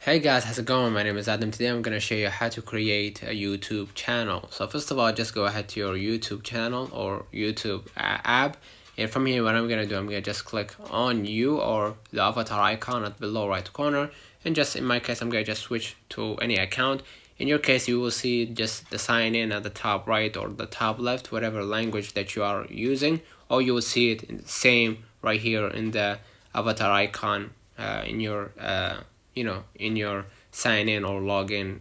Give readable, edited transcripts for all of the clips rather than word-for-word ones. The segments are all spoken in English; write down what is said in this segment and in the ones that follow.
Hey guys, how's it going? My name is Adam. Today I'm gonna show you how to create a YouTube channel. So first of all, just go ahead to your YouTube channel or YouTube app, and from here what I'm gonna do, I'm gonna just click on you or the avatar icon at the below right corner, and just in my case I'm gonna just switch to any account. In your case, you will see just the sign in at the top right or the top left, whatever language that you are using, or you will see it in the same right here in the avatar icon in your in your sign in or login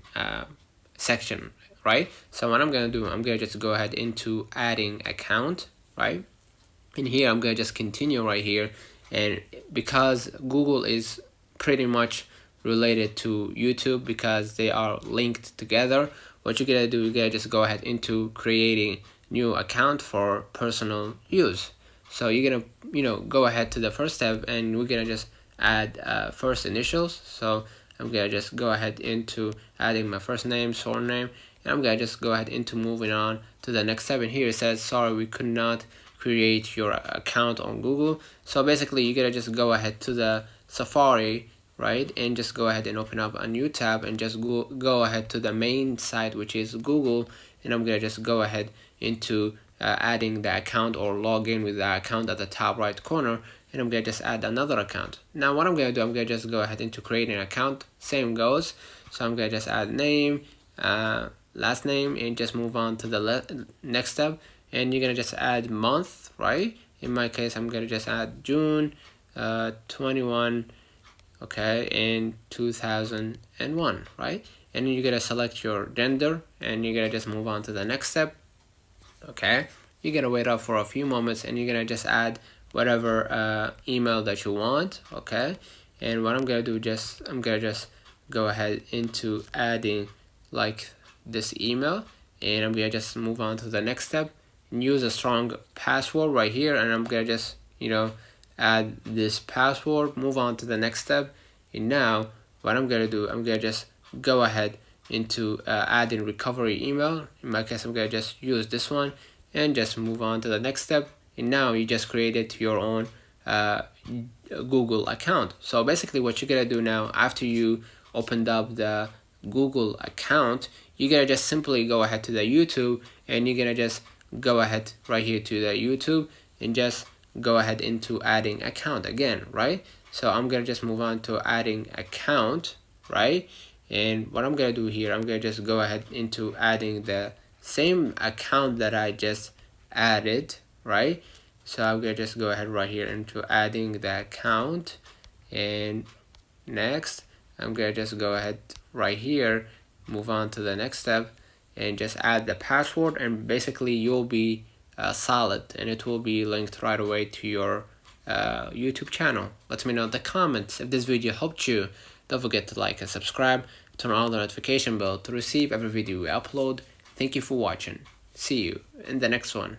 section, right? So what I'm gonna do, I'm gonna just go ahead into adding account, right? In here I'm gonna just continue right here, and because Google is pretty much related to YouTube because they are linked together, what you're gonna do, you're gonna just go ahead into creating new account for personal use. So you're gonna go ahead to the first step, and we're gonna just add first initials. So I'm gonna just go ahead into adding my first name, surname, and I'm gonna just go ahead into moving on to the next step. And here it says, sorry, we could not create your account on Google. So basically you're gonna just go ahead to the Safari, right, and just go ahead and open up a new tab and just go ahead to the main site, which is Google, and I'm gonna just go ahead into adding the account or log in with the account at the top right corner, and I'm gonna just add another account. Now what I'm gonna do, I'm gonna just go ahead into creating an account, same goes. So I'm gonna just add name, last name, and just move on to the next step, and you're gonna just add month, right? In my case I'm gonna just add June 21, okay, in 2001, right? And then you're gonna select your gender, and you're gonna just move on to the next step. Okay, you're gonna wait up for a few moments, and you're gonna just add whatever email that you want. Okay, and what I'm gonna do, I'm gonna just go ahead into adding like this email, and I'm gonna just move on to the next step and use a strong password right here, and I'm gonna just add this password, move on to the next step. And now what I'm gonna do, I'm gonna just go ahead into adding recovery email. In my case I'm gonna just use this one, and just move on to the next step. And now you just created your own Google account. So basically what you're gonna do now, after you opened up the Google account, you're gonna just simply go ahead to the YouTube, and you're gonna just go ahead right here to the YouTube and just go ahead into adding account again, right? So I'm gonna just move on to adding account, right? And what I'm gonna do here, I'm gonna just go ahead into adding the same account that I just added, right? So I'm gonna just go ahead right here into adding the account, and next I'm gonna just go ahead right here, move on to the next step, and just add the password, and basically you'll be solid, and it will be linked right away to your YouTube channel. Let me know in the comments if this video helped you. Don't forget to like and subscribe, turn on the notification bell to receive every video we upload. Thank you for watching. See you in the next one.